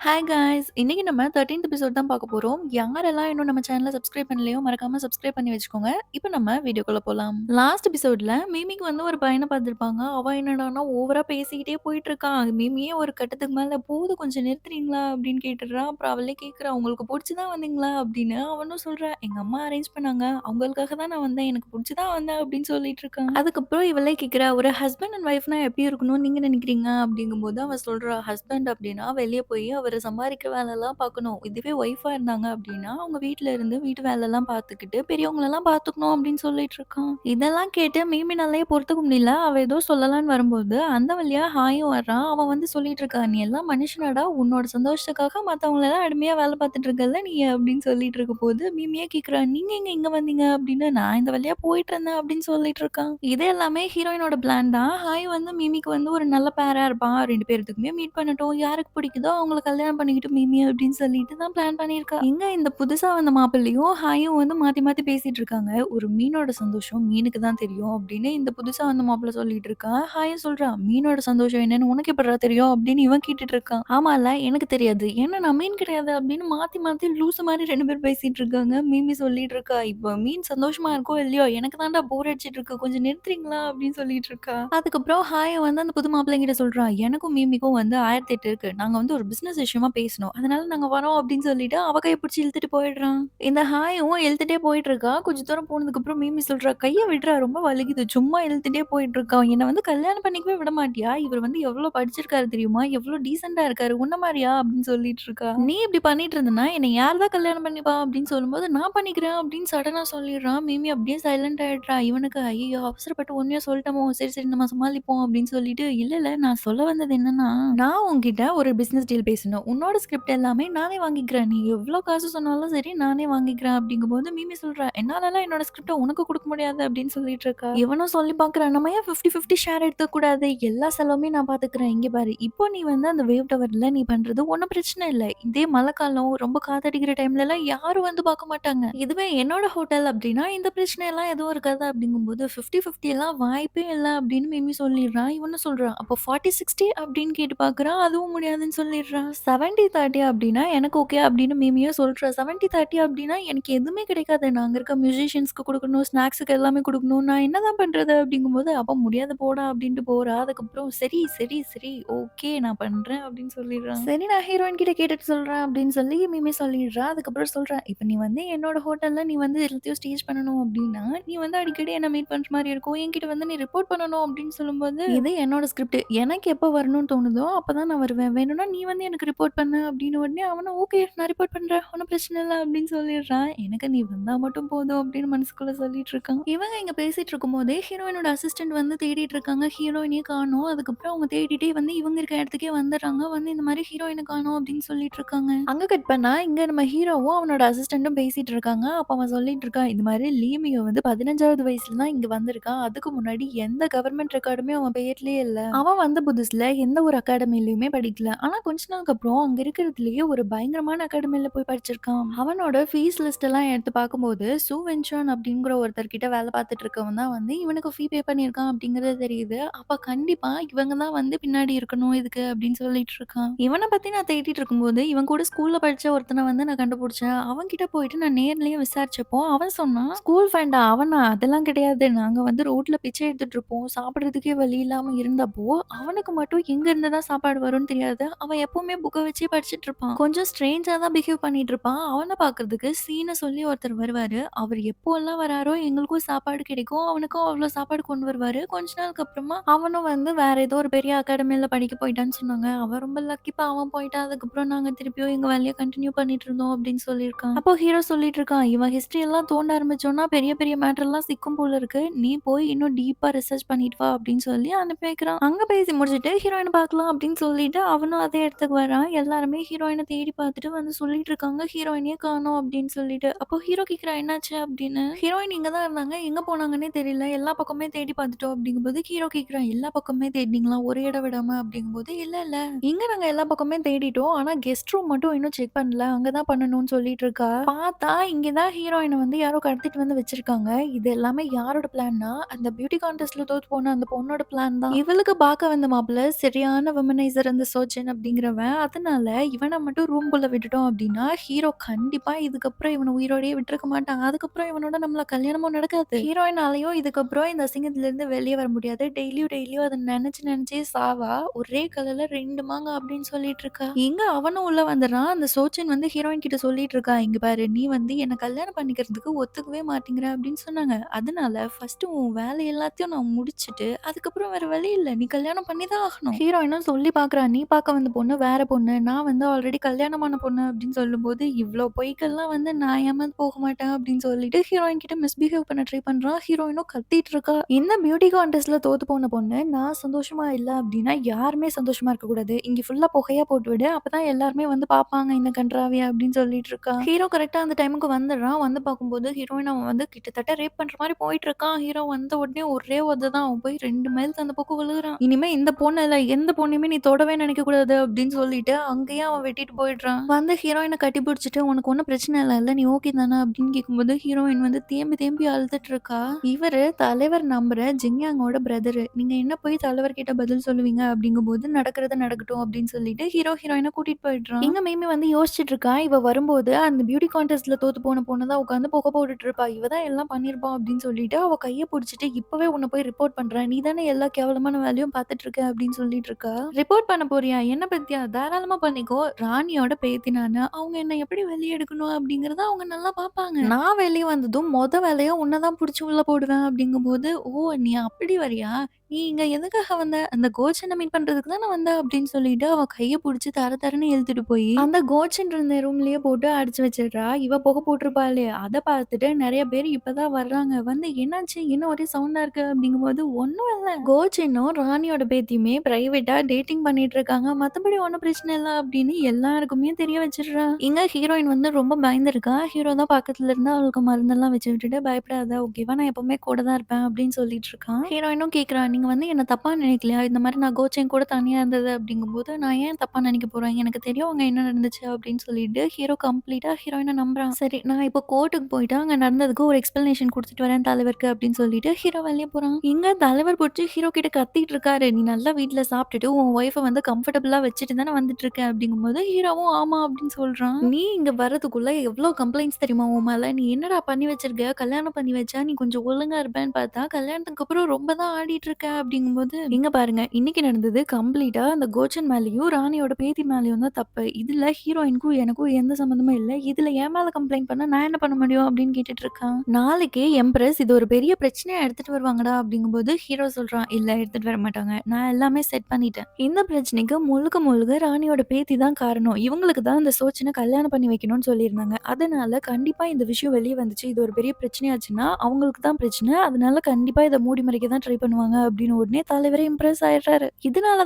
Hi guys! இன்னைக்கு நம்ம 13த் episode தான் பார்க்க போறோம். யாரெல்லாம் இன்னும் நம்ம சேனல சப்ஸ்கிரைப் பண்ணலையோ, மறக்காம சப்ஸ்கிரைப் பண்ணி வச்சுக்கோங்க. இப்ப நம்ம வீடியோக்குள்ள போலாம். லாஸ்ட் எபிசோட்ல மிமிக்கு வந்து ஒரு பையன பார்த்துருப்பாங்க. அவன் என்னடான்னா ஓவரா பேசிக்கிட்டே போயிட்டுருக்கான். மிமியே ஒரு கட்டத்துக்கு மேல "போதும் கொஞ்சம் நிறுத்துறீங்களா?" அப்படின்னு கேட்டுடுறா. அப்புறம் அவளே கேட்கிறா, "உங்களுக்கு புடிச்சு தான் வந்தீங்களா?" அப்படின்னு. அவனும் சொல்றா, "எங்க அம்மா அரேஞ்ச் பண்ணாங்க. அவங்களுக்காக தான் நான் வந்தேன். எனக்கு புடிச்சு தான் வந்தேன்." அப்படின்னு சொல்லிட்டு இருக்கான். அதுக்கப்புறம் இவளே கேட்கிறா, "ஒரு ஹஸ்பண்ட் அண்ட் ஒய்ஃப்னா எப்படி இருக்கணும்னு நீங்க நினைக்கிறீங்க?" அப்படிங்கும்போது அவ சொல்றா, "ஹஸ்பண்ட் அப்படின்னா வெளிய போய் அவரு சம்பாரிக்கிற வேலைலாம் பார்க்கணும். இதுவே ஒய்ஃபா இருந்தாங்க அப்படின்னா, அவங்க வீட்ல இருந்து வீட்டு வேலைலாம் பார்த்துக்கிட்டு, பெரியவங்களலாம் பார்த்துக்கணும்." அப்படின்னு சொல்லிட்டு இருக்கான். இதெல்லாம் கேட்டு மிமினாலயே பொறுத்துக்க முடியல. அவ ஏதோ சொல்லலான்னு வரும்போது, அந்த வழியா ஹாயும் வர்றான். அவன் வந்து சொல்லிட்டு இருக்கா, "நீ எல்லாம் மனுஷனாடா, உன்னோட சந்தோஷத்துக்காக மத்தவங்களலாம் அடிமையா வேலை பார்த்துட்டு இருக்கல்ல நீ." அப்படின்னு சொல்லிட்டு இருக்கும்போது, மிமியே கேட்கிறா, "நீங்க எங்க இங்க வந்தீங்க?" அப்படின்னு. "நான் இந்த வழியா போயிட்டு இருந்தேன்." அப்படின்னு சொல்லிட்டு இருக்கான். இது எல்லாமே ஹீரோயினோட பிளான் தான். ஹாய் வந்து மிமிக்கு வந்து ஒரு நல்ல பேரா இருப்பான். 2 பேத்துக்குமே மீட் பண்ணட்டும். யாருக்கு பிடிக்குதோ அவங்கள கல்யாணம் பண்ணிக்கிட்டு மிமி அப்படின்னு சொல்லிட்டு தான் பிளான் பண்ணியிருக்கா. இங்க இந்த புதுசா வந்த மாப்பிள்ளையும் ஹாயும் வந்து மாத்தி மாத்தி பேசிட்டு இருக்காங்க. "ஒரு மீனோட சந்தோஷம் மீனுக்கு தான் தெரியும்." அப்படின்னு இந்த புதுசா வந்த மாப்பிள்ளை சொல்லிட்டு இருக்கான். ஹாயும் சொல்றா, "மீனோட சந்தோஷம் என்னன்னு உனக்கு எப்படிடா தெரியும்?" அப்படின்னு இவன் கேட்டுட்டு இருக்கான். "ஆமால்ல எனக்கு தெரியாது. ஏன்னா நான் மீன் கிடையாது." அப்படின்னு மாத்தி மாத்தி லூசு மாரி 2 பேரும் பேசிட்டு இருக்காங்க. மிமி சொல்லிட்டு இருக்கா, "இப்போ மீன் சந்தோஷமா இருக்கோ இல்லையோ எனக்கு தான்டா போர் அடிச்சிட்டு இருக்கு. கொஞ்சம் நிறுத்துறீங்களா?" அப்படின்னு சொல்லிட்டு இருக்கா. அதுக்கப்புறம் ஹாய் வந்து அந்த புது மாப்பிள்ளைங்கிட்ட சொல்றா, "எனக்கும் மிமிக்கும் வந்து 1008 இருக்கு. நாங்க வந்து ஒரு பிசினஸ் விஷயமா பேசணும். அதனால நாங்க வரோம்." அப்படின்னு சொல்லிட்டு அவ கைய பிடிச்சு இழுத்துட்டு போயிடுறான். இந்த ஹாயும் இழுத்துட்டே போயிட்டு இருக்கா. கொஞ்சம் தூரம் போனதுக்கப்புறம் மிமி சொல்றா, "கைய விட்றா ரொம்ப வலிக்குது. சும்மா இழுத்துட்டே போயிட்டு இருக்கான். என்ன வந்து கல்யாணம் பண்ணிக்கவே விட மாட்டியா? இவர் வந்து எவ்ளோ படிச்சிருக்காரு தெரியுமா? எவ்ளோ டீசென்ட்டா இருக்காரு. உன்ன மாரியா?" அப்படின்னு சொல்லிட்டு இருக்கா. "நீ இப்படி பண்ணிட்டு இருந்தன்னா என்னை யார் தான் கல்யாணம் பண்ணிப்பா?" அப்படின்னு சொல்லும்போது, "நான் பண்ணிக்கிறேன்." அப்படின்னு சடனா சொல்லிடுறான். மிமி அப்படியே சைலண்ட் ஆயிடுறா. இவனுக்கு ஐயய்யோ! அவசரப்பட்டு உண்மையா சொல்லிட்டோமோ! சரி, சரி நம்ம சமாளிப்போம் அப்படின்னு சொல்லிட்டு, "இல்ல, இல்ல நான் சொல்ல வந்தது என்னன்னா, நான் உன்கிட்ட ஒரு பிசினஸ் டீல் பேசணும். உன்னோட ஸ்கிரிப்ட் எல்லாமே நானே வாங்கிக்கிறேன். நீ எவ்ளோ காசு சொன்னாலும் சரி நானே வாங்கிக்கிறேன்." அப்படிங்கும்போது மிமி சொல்றா, "என்னாலலாம் என்னோட ஸ்கிரிப்ட்ட உனக்கு குடுக்க முடியாது." அப்படின்னு சொல்லிட்டு இருக்கா. இவனும் சொல்லி பார்க்குறான், "நம்ம ஏன் 50, 50 ஷேர் எடுத்துக்க கூடாது? எல்லா செலவுமே நான் பார்த்துக்கிறேன். இங்க பாரு, இப்போ நீ வந்து அந்த வேவ் டவர்ல நீ பண்றது ஒண்ணும் பிரச்சனை இல்ல. இதே மழைக்காலம் ரொம்ப காத்தடிக்கிற டைம்லலாம் யாரும் வந்து பார்க்க மாட்டாங்க. இதுவே என்னோட ஹோட்டல் அப்படின்னா இந்த பிரச்சனைலாம் எதுவும் இருக்காது." அப்படிங்கும்போது 50, 50 எல்லாம் வாய்ப்பே இல்ல அப்படின்னு மிமி சொல்லிடுறான். இவனும் சொல்றான், "அப்போ 40, 60 அப்படின்னு கேட்டு பார்க்குறான். அதுவும் முடியாதுன்னு சொல்லிடுறான். 70, 30 அப்படின்னா எனக்கு ஓகே அப்படின்னு மிமியும் சொல்றா. 70, 30 அப்படின்னா எனக்கு எதுவுமே கிடைக்காது. நான் அங்க இருக்க மியூசிஷியன்ஸ்க்கு குடுக்கணும், ஸ்நாக்ஸுக்கு எல்லாமே குடுக்கணும். நான் என்னதான் பண்றது?" அப்படிங்கும்போது, "அப்ப முடியாது போடா" அப்படின்ட்டு போறா. அதுக்கப்புறம் "சரி, சரி, சரி ஓகே நான் பண்றேன்" அப்படின்னு சொல்லிடுறான். "சரி நான் ஹீரோயின் கிட்ட கேட்டுட்டு சொல்றேன்" அப்படின்னு சொல்லி மிமி சொல்லிடுறா. அதுக்கப்புறம் சொல்றா, "இப்ப நீ வந்து என்னோட ஹோட்டல்ல நீ வந்து எல்லாத்தையும் ஸ்டேஜ் பண்ணணும் அப்படின்னா, நீ வந்து அடிக்கடி என்ன மீட் பண்ற மாரி இருக்கும். என்கிட்ட வந்து நீ ரிப்போர்ட் பண்ணணும்." அப்படின்னு சொல்லும்போது, "இது என்னோட ஸ்கிரிப்ட். எனக்கு எப்ப வரணும்னு தோணுதோ அப்பதான் நான் வருவேன். வேணும்னா நீ வந்து எனக்கு ரிப்போர்ட் பண்ணு." அப்படின்னு உடனே அவனும், "ஓகே நான் ரிப்போர்ட் பண்றேன். ஒண்ணும் பிரச்சனை இல்ல." அப்படின்னு சொல்லிடுறான். எனக்கு நீ வந்தா மட்டும் போதும் அப்படின்னு மனசுக்குள்ள சொல்லிட்டு இருக்கான். இவங்க இங்க பேசிட்டு இருக்கும்போதே ஹீரோயினோட அசிஸ்டன்ட் வந்து தேடிட்டு இருக்காங்க. ஹீரோயினையே காணோம். அதுக்கப்புறம் அவங்க தேடிட்டே வந்து இவங்க இருக்க இடத்துக்கே வந்துடுறாங்க. வந்து இந்த மாரி ஹீரோயின காணோம் அப்படின்னு சொல்லிட்டு இருக்காங்க. அங்க கட் பண்ணா இங்க நம்ம ஹீரோவும் அவனோட அசிஸ்டன்ட்டும் பேசிட்டு இருக்காங்க. அப்ப அவன் சொல்லிட்டு இருக்கான், "இது மாரி லீமியோ வந்து 15வது வயசுல தான் இங்க வந்திருக்கான். அதுக்கு முன்னாடி எந்த கவர்மெண்ட் ரெக்கார்டுமே அவன் பேர்லயே இல்ல. அவன் வந்த புதுசுல எந்த ஒரு அகாடமிலயுமே படிக்கல. ஆனா கொஞ்ச நாளுக்கு அப்புறம் அங்க இருக்கிறதுலயே ஒரு பயங்கரமான அகாடமில போய் படிச்சிருக்கான். அவனோட ஃபீஸ் லிஸ்ட் எல்லாம் எடுத்து பார்க்கும்போது, சூ வென்சான் அப்படிங்கிற ஒருத்தர் கிட்ட வேலை பார்த்துட்டு இருக்கவன் தான் வந்து இவனுக்கு ஃபீ பே பண்ணியிருக்கான் அப்படிங்கிறது தெரியுது. அப்ப கண்டிப்பா இவங்க தான் வந்து பின்னாடி இருக்கணும் இதுக்கு அப்படின்னு சொல்லிட்டு இருக்கான். இவன பத்தி நான் தேடிட்டு இருக்கும்போது, இவன் கூட ஸ்கூல்ல படிச்ச ஒருத்தன வந்து நான் கண்டுபிடிச்சேன். அவன்கிட்ட போயிட்டு நான் நேர்லயே விசாரிச்சப்போ, அவன் சொன்னான், "ஸ்கூல் ஃப்ரெண்டா? அவனா? அதெல்லாம் கிடையாது. நாங்க வந்து ரோட்ல பிச்சை எடுத்துட்டு இருப்போம். சாப்பிடுறதுக்கே வழி இல்லாம இருந்தப்போ, அவனுக்கு மட்டும் எங்க இருந்து தான் சாப்பாடு வரும்னு தெரியாது. அவன் எப்பவுமே புக்க வச்சே படிச்சுட்டு இருப்பான். கொஞ்சம் ஸ்ட்ரேஞ்சா தான் பிஹேவ் பண்ணிட்டு இருப்பான். அவன பார்க்கறதுக்கு சீன்னு சொல்லி ஒருத்தர் வருவாரு. அவர் எப்போலாம் வராரோ எங்களுக்கும் சாப்பாடு கிடைக்கும். அவனுக்கும் அவ்ளோ சாப்பாடு கொண்டு வருவாரு. கொஞ்ச நாளுக்கு அப்புறமா அவனும் வந்து வேற ஏதோ ஒரு பெரிய அகாடமில படிக்க போயிட்டான்னு சொன்னாங்க. அவன் ரொம்ப லக்கிப்பா அவன் போயிட்டான். அதுக்கப்புறம் நாங்க திருப்பியும் எங்க வேலைய கன்டின்யூ பண்ணிட்டு இருந்தோம்." அப்படின்னு சொல்லியிருக்கான். அப்போ ஹீரோ சொல்லிட்டு இருக்கான், "இவன் ஹிஸ்டரி எல்லாம் தோண்ட ஆரம்பிச்சோம்னா பெரிய பெரிய மேட்டர்லாம் சிக்கும் போல இருக்கு. நீ போய் இன்னும் டீப்பா ரிசர்ச் பண்ணிட்டு வா." அப்படின்னு சொல்லி அனுப்பி வைக்கிறான். அங்க பேசி முடிச்சுட்டு ஹீரோயின பார்க்கலாம் அப்படின்னு சொல்லிட்டு அவனும் அதே இடத்துக்கு வரான். எல்லாருமே ஹீரோயின தேடி பார்த்துட்டு வந்து சொல்லிட்டு இருக்காங்க, "ஹீரோயினயே காணோம்." அப்படின்னு சொல்லிட்டு. அப்போ ஹீரோ கேட்கிறா, "என்னாச்சு?" அப்படின்னு. ஹீரோயின் இங்க தான் இருந்தாங்க. எங்க போனாங்கன்னே தெரியல. எல்லா பக்கமே தேடி பார்த்துட்டோம் அப்படிங்கும்போது ஹீரோ கேட்கிறான், "எல்லா பக்கமே தேடினீங்களா? ஒரு இடம் விடாம?" அப்படிங்கும்போது, "இல்ல, இல்ல. இங்க நாங்க எல்லா பக்கமே தேடிட்டோம். ஆனா கெஸ்ட் ரூம் மட்டும் இன்னும் செக் பண்ணல. அங்க தான் பண்ணணும்னு" சொல்லிட்டு இருக்கா. பார்த்தா இங்க தான் ஹீரோயின வந்து யாரோ கடத்திட்டு வந்து வச்சிருக்காங்க. இது எல்லாமே யாரோட பிளான்னா, அந்த பியூட்டி கான்டெஸ்ட்ல தோத்து போன அந்த பொண்ணோட பிளான் தான். இவளுக்கு பார்க்க வந்த மாப்பிள்ளை சரியான விமனைசர் அந்த சோஜன் அப்படிங்கிறவன். அதனால இவன மட்டும் ரூம்குள்ள விட்டுட்டோம் அப்டின்னா, ஹீரோ கண்டிப்பா இதுக்கப்புறம் இவன உயிரோடயே விட்டுருக்க மாட்டான். அதுக்கப்புறம் இவனோட நம்மள கல்யாணமும் நடக்காது. ஹீரோயினாலயும் இதுக்கப்புறம் இந்த அசிங்கத்துலருந்து வெளிய வர முடியாது. டெய்லியும் அத நெனச்சு நெனச்சே சாவா. ஒரே கல்லுல 2 மாங்கா அப்டின்னு சொல்லிட்டு இருக்கா. எங்க அவனும் உள்ள வந்துடுறான். அந்த சோச்சின் வந்து ஹீரோயின் கிட்ட சொல்லிட்டு இருக்கா, "இங்க பாரு நீ வந்து என்ன கல்யாணம் பண்ணிக்கிறதுக்கு ஒத்துக்கவே மாட்டேங்கிற" அப்டின்னு சொன்னாங்க. அதனால ஃபர்ஸ்ட்டு உன் வேலை எல்லாத்தையும் நான் முடிச்சுட்டு, அதுக்கப்புறம் வேற வழி இல்ல. நீ கல்யாணம் பண்ணி தான் ஆகணும். ஹீரோயினும் சொல்லி பார்க்குறா, "நீ பார்க்க வந்த பொண்ணு வேற பொண்ணு. நான் வந்து ஆல்ரெடி கல்யாணமான பொண்ணு" அப்படின்னு சொல்லும்போது, "இவ்ளோ பொய்க்கெல்லாம் வந்து நான் ஏமாந்து போக மாட்டேன்" அப்படின்னு சொல்லிட்டு ஹீரோயின் கிட்ட மிஸ்பிஹேவ் பண்ண ட்ரை பண்றான். ஹீரோயினும் கத்திட்டு இருக்கா. இந்த பியூட்டி கான்டெஸ்ட்ல தோத்து போன பொண்ணு, நான் சந்தோஷமா இல்ல அப்படின்னா யாருமே சந்தோஷமா இருக்கக்கூடாது. இங்க ஃபுல்லா புகையா போட்டு விடு. அப்பதான் எல்லாருமே வந்து பார்ப்பாங்க இந்த கண்றாவிய அப்படின்னு சொல்லிட்டு இருக்கா. ஹீரோ கரெக்ட்டா அந்த டைமுக்கு வந்துடுறான். வந்து பார்க்கும்போது ஹீரோயின் அவன் வந்து கிட்டத்தட்ட ரேப் பண்ற மாரி போயிட்டு இருக்கான். ஹீரோ வந்த உடனே ஒரே ஒத தான். அவன் போய் 2 மைல்ஸ் அந்த பக்கம் விழுகுறான். இனிமே இந்த பொண்ணு இல்ல, எந்த பொண்ணையுமே நீ தொடவே நினைக்கக்கூடாது அப்படின்னு சொல்லிட்டு, அங்கேயே அவன் வெட்டிட்டு போயிடுறான். வந்து ஹீரோயின கட்டிப்பிடிச்சுட்டு, "உனக்கு ஒண்ணும் பிரச்சனை இல்லல்ல? நீ ஓகே தானே?" அப்படின்னு கேட்கும்போது, ஹீரோயின் வந்து தேம்பி தேம்பி அழுதுட்டு இருக்கா. இவரு தலைவர் நம்புற ஜிங்யாங்கோட பிரதரு. "நீங்க என்ன போய் தலைவர்கிட்ட பதில் சொல்லுவீங்க?" அப்படிங்கும்போது, "நடக்கிறது நடக்கட்டும்" அப்படின்னு சொல்லிட்டு ஹீரோயின கூட்டிட்டு போயிடுறான். இங்க மிமி வந்து யோசிச்சுட்டு இருக்கா. இவ வரும்போது அந்த பியூட்டி கான்டெஸ்ட்ல தோத்து போன பொண்ணு தான் உட்காந்து புகை போட்டுட்டு இருப்பா. இவ தான் எல்லாம் பண்ணியிருப்பா அப்படின்னு சொல்லிட்டு, அவ கைய புடிச்சுட்டு, "இப்பவே உன்ன போய் ரிப்போர்ட் பண்றேன். நீ தானே எல்லா கேவலமான வேலையும் பார்த்துட்டு இருக்க" அப்படின்னு சொல்லிட்டு இருக்கா. "ரிப்போர்ட் பண்ண போறியா? என்ன பத்தியா? தாராளமா பண்ணிக்கோ. ராணியோட பேத்தி நானு. அவங்க என்ன எப்படி வெளிய எடுக்கணும் அப்படிங்கிறத அவங்க நல்லா பார்ப்பாங்க. நான் வெளிய வந்ததும் வேலையா உன்ன தான் புடிச்சு உள்ள போடுவேன்" அப்படிங்கும்போது, "ஓ! நீ அப்படி வரியா? நீ இங்க எதுக்காக வந்த? அந்த கோச்சன மீட் பண்றதுக்கு தானே வந்த" அப்படின்னு சொல்லிட்டு அவ கைய புடிச்சு தர தரன்னு இழுத்துட்டு போய் அந்த கோச்சன் இருந்த ரூம்லயே போட்டு அடைச்சு வச்சிடுறா. இவ புகை போட்டிருப்பாளே, அத பார்த்துட்டு நெறைய பேர் இப்பதான் வர்றாங்க. வந்து "என்னாச்சு? என்ன ஒரே சவுண்டா இருக்கு?" அப்படிங்கும்போது, "ஒண்ணும் இல்ல. கோச்சின்னும் ராணியோட பேத்தியுமே பிரைவேட்டா டேட்டிங் பண்ணிட்டு இருக்காங்க. மத்தபடி ஒண்ணும் பிரச்சனை இல்ல" அப்படின்னு எல்லாருக்குமே தெரிய வச்சிடுறா. இங்க ஹீரோயின் வந்து ரொம்ப பயந்திருக்கா. ஹீரோ தான் பக்கத்துல இருந்து அவளுக்கு மருந்தெல்லாம் வச்சு விட்டுட்டு, "பயப்படாத ஓகேவா? நான் எப்பவுமே கூட தான் இருப்பேன்" அப்படின்னு சொல்லிட்டு இருக்கான். ஹீரோயினும் கேட்கிறா, "நீங்க வந்து என்ன தப்பா நினைக்கலையா? இந்த மாரி நான் கோச்சென் கூட தனியா இருந்தது" அப்படிங்கும்போது, "நான் ஏன் தப்பா நினைக்க போறேன்? எனக்கு தெரியும் அங்க என்ன நடந்துச்சு" அப்படின்னு சொல்லிட்டு ஹீரோ கம்ப்ளீட்டா ஹீரோயின நம்புறான். சரி நான் இப்போ கோர்ட்டுக்கு போயிட்டு அங்க நடந்ததுக்கு ஒரு எக்ஸ்ப்ளனேஷன் குடுத்துட்டு வரேன் தலைவருக்கு அப்படின்னு சொல்லிட்டு ஹீரோ வெளிய போறான். இங்க தலைவர் புடிச்சு ஹீரோ கிட்ட கத்திட்டு இருக்காரு. "நீ நல்லா வீட்ல சாப்பிட்டுட்டு உன் ஒய்ஃப வந்து கம்ஃபர்டபுளா வச்சுட்டு தானே வந்துட்டு இருக்க" அப்படிங்கும்போது ஹீரோவும் ஆமா அப்படின்னு சொல்றான். "நீ இங்க வரதுக்குள்ள எவ்ளோ கம்ப்ளைண்ட்ஸ் தெரியுமா உன் மேல? நீ என்னடா பண்ணி வச்சிருக்க? கல்யாணம் பண்ணி வச்சா நீ கொஞ்சம் ஒழுங்கா இருப்பேன்னு பார்த்தா, கல்யாணத்துக்கு அப்புறம் ரொம்ப தான் ஆடிட்டு இருக்க" அப்படிங்கும்போது, இங்க பாருங்க இன்னைக்கு நடந்தது கம்ப்ளீட்டா அந்த கோச்சன் மேலயும், ராணியோட பேத்தி மேலயும் தான் தப்பு. இதுல ஹீரோயினுக்கும் எனக்கும் எந்த சம்மந்தமும் இல்ல. இதுல என் மேல கம்ப்ளைண்ட் பண்ணா நான் என்ன பண்ண முடியும் அப்படின்னு கேட்டுட்டு இருக்கான். நாளைக்கே எம்ப்ரஸ் இது ஒரு பெரிய பிரச்சனையா எடுத்துட்டு வருவாங்கடா அப்படிங்கும்போது ஹீரோ சொல்றான், "இல்ல எடுத்துட்டு வர மாட்டாங்க. நான் எல்லாமே செட் பண்ணிட்டேன். இந்த பிரச்சனைக்கு முழுக்க முழுக்க ராணியோட பேத்தி தான் காரணம். இவங்களுக்கு தான் இந்த சோச்சின கல்யாணம் பண்ணி வைக்கணும்னு சொல்லியிருந்தாங்க. அதனால கண்டிப்பா இந்த விஷயம் வெளிய வந்துச்சு. இது ஒரு பெரிய பிரச்சனையாச்சுன்னா அவங்களுக்கு தான் பிரச்சனை. அதனால கண்டிப்பா இத மூடி மறைக்க தான் ட்ரை பண்ணுவாங்க" அப்படின்னு உடனே தலைவரே இம்ப்ரெஸ் ஆயிடுறாரு. இதனால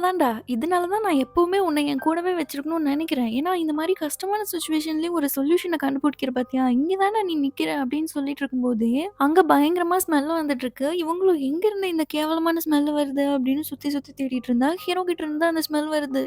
தான் நான் எப்பவுமே உன்னை என் கூடவே வச்சிருக்கணும்னு நெனைக்கிறேன். ஏன்னா இந்த மாரி கஷ்டமான சிச்சுவேஷன்லயும் ஒரு சொல்யூஷன கண்டுபிடிக்கிற பாத்தியா? இங்க தானே நீ நிக்கிற அப்படின்னு சொல்லிட்டு இருக்கும்போதே, அங்க பயங்கரமா ஸ்மெல் வந்துட்டு இருக்கு. இவங்களும் எங்கிருந்து இந்த கேவலமான ஸ்மெல் வருது அப்படின்னு சுத்தி சுத்தி தேடிட்டு இருந்தா, ஹீரோ கிட்ட இருந்து தான் அந்த ஸ்மெல் வருது.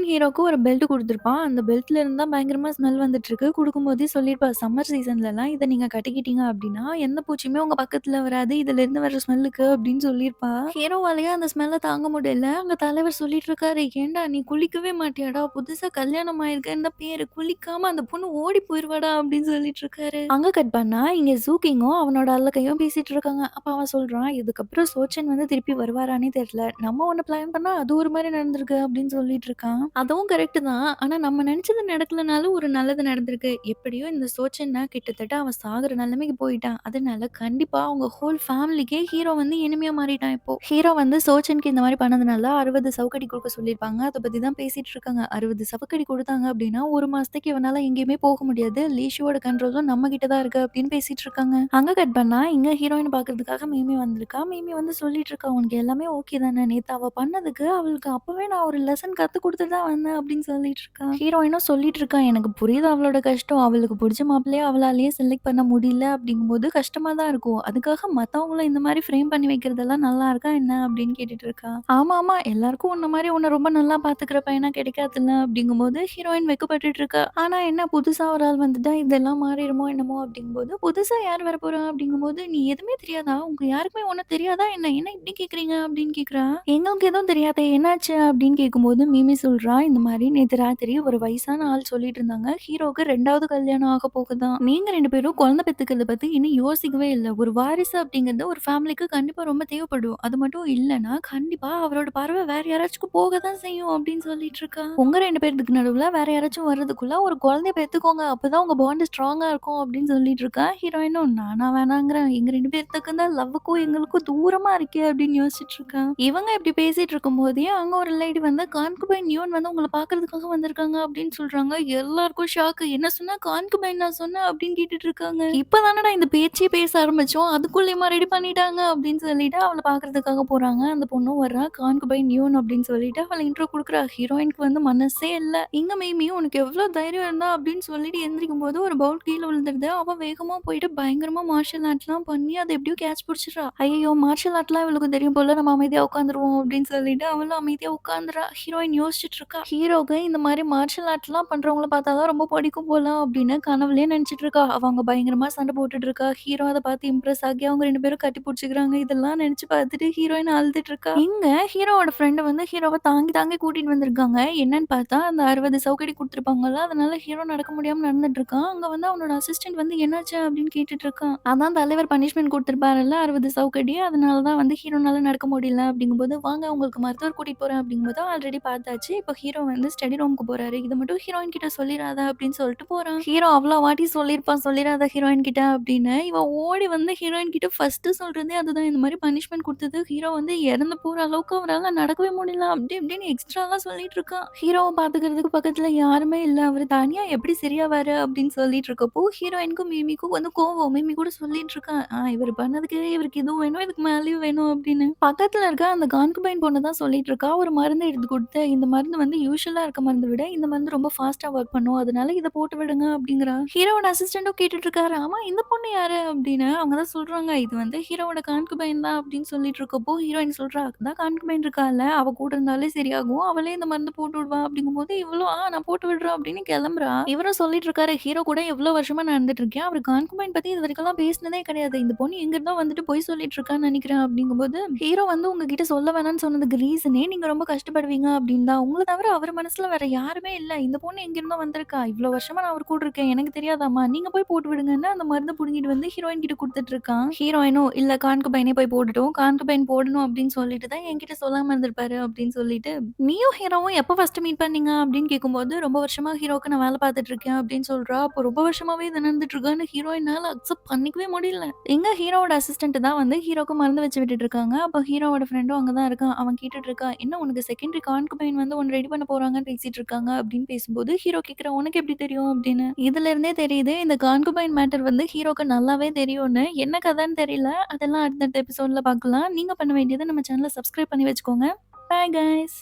ஹீரோக்கு ஒரு பெல்ட் குடுத்திருப்பான். அந்த பெல்ட்ல இருந்து தான் பயங்கரமா ஸ்மெல் வந்துட்டு இருக்கு. குடுக்கும்போதே சொல்லியிருப்பா, "சம்மர் சீசன்லலாம் இத நீங்க கட்டிக்கிட்டீங்க அப்படின்னா, எந்த பூச்சியுமே உங்க பக்கத்துல வராது. இதுல இருந்து வர ஸ்மெல்லுக்கு" அப்படின்னு சொல்லியிருப்பா. ஹீரோவாலயே அந்த ஸ்மெல்ல தாங்க முடியல. அங்க தலைவர் சொல்லிட்டு இருக்காரு, "ஏன்டா நீ குளிக்கவே மாட்டியாடா? புதுசா கல்யாணம் ஆயிருக்குன்னு பேரு. குளிக்காம அந்த பொண்ணு ஓடி போயிருவாடா" அப்படின்னு சொல்லிட்டு இருக்காரு. அங்க கட் பண்ணா, இங்க ஜூகிங்கும் அவனோட அல்லக்கையும் பேசிட்டு இருக்காங்க. அப்ப அவன் சொல்றான், "இதுக்கப்புறம் சோச்சன் வந்து திருப்பி வருவாரான்னே தெரியல. நம்ம ஒண்ணு பிளான் பண்ணா அது ஒரு மாரி நடந்திருக்கு" அப்படின்னு சொல்லிட்டு இருக்கான். அதுவும் கரெக்ட் தான். ஆனா நம்ம நெனச்சது நடக்கலனாலும் ஒரு நல்லது நடந்திருக்கு. எப்படியோ இந்த சோச்சன்னா கிட்டத்தட்ட அவன் சாகுற நிலைமைக்கு போயிட்டான். அதனால கண்டிப்பா அவங்க ஹோல் ஃபேமிலிக்கே ஹீரோ வந்து எனிமியா மாறிட்டான் இப்போ. ஹீரோ வந்து சோச்சனுக்கு இந்த மாரி பண்ணதுனால 60 சவுக்கடி குடுக்க சொல்லியிருப்பாங்க. அத பத்தி தான் பேசிட்டு இருக்காங்க. 60 சவுக்கடி குடுத்தாங்க அப்படின்னா, 1 மாசத்துக்கு இவனால எங்கேயுமே போக முடியாது. லீஷுவோட கண்ட்ரோலும் நம்ம கிட்ட தான் இருக்கு அப்படின்னு பேசிட்டு இருக்காங்க. அங்க கட் பண்ணா, இங்க ஹீரோயின் பார்க்கறதுக்காக மிமி வந்திருக்கா. மிமி வந்து சொல்லிட்டு இருக்கா, "உனக்கு எல்லாமே ஓகே தானே? நேத்து அவ பண்ணதுக்கு அவளுக்கு அப்பவே நான் ஒரு லெசன் கத்துக் குடுத்துட்டு தான் வந்தேன்" அப்படின்னு சொல்லிட்டு இருக்கா. ஹீரோயினும் சொல்லிட்டு இருக்கா, "எனக்கு புரியுது அவளோட கஷ்டம். அவளுக்கு புடிச்ச மாப்பிள்ளைய அவளாலேயே செலக்ட் பண்ண முடியல அப்படிங்கும்போது கஷ்டமா தான் இருக்கும். அதுக்காக மத்தவங்கள இந்த மாரி ஃப்ரேம் பண்ணி வைக்கிறதெல்லாம் நல்லா இருக்கா என்ன அப்படின்னு கேட்டுட்டு இருக்கா. ஆமா, ஆமா. எல்லாருக்கும் உன்ன மாரி உன்ன ரொம்ப நல்லா பாத்துக்கிற பையனா கிடைக்காதுல்ல அப்படிங்கும்போது ஹீரோயின் வெட்கப்பட்டுட்டு இருக்கா. ஆனா என்ன புதுசா ஒரு ஆள் வந்துட்டா இதெல்லாம் மாறிருமோ என்னமோ அப்படிங்கும்போது, புதுசா யார் வரப்போறா அப்படிங்கும்போது, நீ எதுவுமே தெரியாதா? உங்க யாருக்குமே ஒண்ணும் தெரியாதா என்ன? என்ன இப்படி கேட்குறீங்க? அப்படின்னு கேட்குறா. எங்களுக்கு எதுவும் தெரியாதே என்னாச்சு? அப்படின்னு கேட்கும்போது மிமி சொல்றா, இந்த மாரி நேத்து ராத்திரி ஒரு வயசான ஆள் சொல்லிட்டு இருந்தாங்க. ஹீரோவுக்கு 2வது கல்யாணம் ஆக போகுதாம். நீங்க 2 பேரும் குழந்தை பெத்துக்கிறத பத்தி இன்னும் யோசிக்கவே இல்ல. ஒரு வாரிசு அப்படிங்கிறது ஒரு ஃபேமிலிக்கு கண்டிப்பா ரொம்ப தேவைப்படும். அது மட்டும் இல்லன்னா, கண்டிப்பா அவரோட பார்வை வேற யாராச்சுக்கும் போக தான் செய்யும் அப்படின்னு சொல்லிட்டு இருக்கா. உங்க 2 பேத்துக்கு நடுவுல வேற யாராச்சும் வர்றதுக்குள்ள ஒரு குழந்தைய பெத்துக்கோங்க. அப்பதான் உங்க பாண்ட் ஸ்ட்ராங்கா இருக்கும் அப்படின்னு சொல்லிட்டு இருக்கா. ஹீரோயினும் நானா வேணாங்கிறேன். எங்க 2 பேத்துக்கு தான் லவ்வுக்கும் எங்களுக்கும் தூரமா இருக்கே அப்படின்னு யோசிச்சுட்டு இருக்கா. இவங்க இப்படி பேசிட்டு இருக்கும்போதே அங்க ஒரு லேடி வந்து கான்குபைன் நியோன் வந்து உங்கள பார்க்கறதுக்காக வந்திருக்காங்க அப்படின்னு சொல்றாங்க. எல்லாருக்கும் ஷாக்கு. என்ன சொன்ன? கான்குபைன் நான் சொன்னேன் அப்படின்னு கேட்டுட்டு இருக்காங்க. இப்பதானடா இந்த பேச்சே பேச ஆரம்பிச்சோம். அதுக்குள்ளயுமா ரெடி பண்ணிட்டாங்க அப்படின்னு சொல்லிட்டு அவள பார்க்கறதுக்காக போறாங்க. அந்த பொண்ணும் வர்றா. கான்குபைன் நியோன் அப்படின்னு சொல்லிட்டு அவள இன்ட்ரோ குடுக்குறா. ஹீரோயினுக்கு வந்து மனசே இல்ல. இங்க மேமி உனக்கு எவ்ளோ தைரியம் இருந்தா அப்படின்னு சொல்லிட்டு எந்திரிக்கும்போது ஒரு பவுல் கீழ விழுந்துருது. அவ வேகமா போயிட்டு பயங்கரமா மார்ஷியல் ஆர்ட்ஸ்லாம் பண்ணி அத எப்படியோ கேட்ச் புடிச்சுடுறா. ஐயய்யோ! மார்ஷியல் ஆர்ட்லாம் இவளுக்கு தெரியும் போல நம்ம அமைதியா உட்காந்துருவோம் அப்படின்னு சொல்லிட்டு அவளும் அமைதியா உட்காந்துறா. ஹீரோயின் யோசிச்சுட்டு இருக்கா. ஹீரோக்கு இந்த மாரி மார்ஷியல் ஆர்ட்லாம் பண்றவங்கள பார்த்தா தான் ரொம்ப பிடிக்கும் போல அப்படின்னு கனவுலயே நினைச்சுட்டு இருக்கா. அவ அங்க பயங்கரமா சண்டை போட்டுட்டு இருக்கா. ஹீரோ அத பார்த்து இம்ப்ரெஸ் ஆகி அவங்க 2 பேரும் கட்டி புடிச்சுக்கிறாங்க. இதெல்லாம் நினைச்சு பார்த்துட்டு ஹீரோயின் அழுதுட்டு இருக்கா. இங்க ஹீரோவோட ஃப்ரெண்ட் வந்து ஹீரோவ தாங்கி தாங்கி கூட்டிட்டு வந்திருக்காங்க. என்னன்னு பார்த்தா அந்த 60 சவுக்கடி குடுத்துருப்பாங்கல்ல. அதனால ஹீரோ நடக்க முடியாம நடந்துட்டு இருக்கான். அங்க வந்து அவனோட அசிஸ்டன்ட் வந்து என்னாச்சு அப்படின்னு கேட்டுட்டு இருக்கான். அதான் தலைவர் பனிஷ்மென்ட் குடுத்திருப்பாருல்ல 60 சவுக்கடி. அதனால தான் வந்து ஹீரோனால நடக்க முடியல அப்படிங்கும்போது, வாங்க உங்களுக்கு மருத்துவர் கூட்டிட்டு போறேன் அப்படிங்கும்போது ஆல்ரெடி பார்த்தாச்சு. இப்போ ஹீரோ வந்து ஸ்டடி ரூமுக்கு போறாரு. இத மட்டும் ஹீரோயின் கிட்ட சொல்லிறாத அப்படின்னு சொல்லிட்டு போறான். ஹீரோ அவ்ளோ வாட்டி சொல்லியிருப்பான் சொல்லிறாத ஹீரோயின் கிட்ட அப்படின்னு. இவன் ஓடி வந்து ஹீரோயின் கிட்ட ஃபர்ஸ்ட்டு சொல்றதே அதுதான். இந்த மாரி பனிஷ்மென்ட் குடுத்தது ஹீரோ வந்து இறந்து போற அளவுக்கு அவரால நடக்கவே முடியல. அப்படி இப்படின்னு எக்ஸ்ட்ராலாம் சொல்லிட்டு இருக்கான். ஹீரோவ பார்த்துக்கிறதுக்கு பக்கத்துல யாருமே இல்ல. அவரு தனியா எப்படி சரியாவாரு அப்படின்னு சொல்லிட்டு இருக்கப்போ, ஹீரோயினுக்கும் மிமிக்கும் வந்து கோவம். மிமி கூட சொல்லிட்டு இருக்கா, இவரு பண்ணதுக்கு இவருக்கு இதுவும் வேணும், இதுக்கு மேலயும் வேணும் அப்படின்னு. பக்கத்துல இருக்க அந்த கான்குபைன் பொண்ணு தான் சொல்லிட்டு இருக்கா, ஒரு மருந்து எடுத்து குடுத்து, இந்த மருந்து வந்து யூசுவலா இருக்க மருந்த விட இந்த மருந்து ரொம்ப ஃபாஸ்ட்டா ஒர்க் பண்ணும். அதனால இத போட்டு விடுங்க அப்படிங்கிறா. ஹீரோவோட அசிஸ்டன்டும் கேட்டுட்டு இருக்காரு. ஆமா இந்த பொண்ணு யாரு? அப்படின்னு. அவங்க தான் சொல்றாங்க, இது வந்து ஹீரோவோட கான்குபைன் தான் அப்படின்னு சொல்லிட்டு இருக்கப்போ, ஹீரோயின் சொல்றா, அதான் கான்குபைன் இருக்கால்ல, அவ கூட இருந்தாலே சரியாகும். அவளே இந்த மருந்து போட்டு விடுவா அப்படிங்கும்போது, இவளும் நான் போட்டு விடுறேன் அப்படின்னு கிளம்புறா. இவரும் சொல்லிட்டு இருக்காரு, ஹீரோ கூட எவ்வளோ வருஷமா நான் நடந்துட்டு இருக்கேன். அவரு கான்குபைன் பத்தி இதுவரைக்கும்லாம் பேசினதே கிடையாது. இந்த பொண்ணு எங்கிருந்தோ வந்துட்டு பொய் சொல்லிட்டு இருக்கான்னு நினைக்கிறேன் அப்படிங்கும்போது, ஹீரோ வந்து உங்ககிட்ட சொல்ல வேணாம்னு சொன்னதுக்கு ரீசனே நீங்க ரொம்ப கஷ்டப்படுவீங்க அப்படின்னு தான். உங்கள தவிர அவர் மனசுல வேற யாருமே இல்ல. இந்த பொண்ணு எங்கிருந்தோ வந்திருக்கா. இவ்வளோ வருஷமா நான் அவர் கூட இருக்கேன். எனக்கு தெரியாதாம்மா? நீங்க போய் போட்டு விடுங்கன்னு அந்த மருந்த புடுங்கிட்டு வந்து ஹீரோயின் கிட்ட குடுத்துட்டு இருக்கான். ஹீரோயினும் இல்ல கான்குபைனே போய் போடட்டும். கான்குபைன் போடணும் அப்படின்னு சொல்லிட்டு தான் என்கிட்ட சொல்லாம இருந்திருப்பாரு அப்படின்னு சொல்லிட்டு, நீயும் ஹீரோவும் எப்ப ஃபர்ஸ்ட் மீட் பண்ணீங்க அப்படின்னு கேட்கும்போது, ரொம்ப வருஷமா ஹீரோக்கு நான் வேலை பார்த்துட்டு இருக்கேன் அப்படின்னு சொல்றா. அப்போ ரொம்ப வருஷமாவே இது நடந்துட்டு இருக்கான்னு ஹீரோயினால அக்செப்ட் பண்ணிக்கவே முடியல. எங்க ஹீரோவோட அசிஸ்டன்ட் தான் வந்து ஹீரோக்கு மருந்து வச்சு விட்டுட்டு இருக்காங்க. அப்போ ஹீரோவோட ஃப்ரெண்டும் அங்க தான் இருக்கான். அவன் கேட்டுட்டு இருக்கான், என்ன உனக்கு செகண்டரி கான்குபைன் வந்து ஒண்ணு ரெடி பண்ண போறாங்கன்னு பேசிட்டு இருக்காங்க அப்படின்னு பேசும்போது, ஹீரோ கேட்கிறான் உனக்கு எப்படி தெரியும் அப்படின்னு. இதுல இருந்தே தெரியுது இந்த கான்குபைன் மேட்டர் வந்து ஹீரோக்கு நல்லாவே தெரியும்னு. என்ன கதைன்னு தெரியல. அதெல்லாம் அடுத்தடுத்த எபிசோட்ல பார்க்கலாம். நீங்க பண்ண வேண்டியது நம்ம சேனல சப்ஸ்கிரைப் பண்ணி வச்சுக்கோங்க. Bye guys.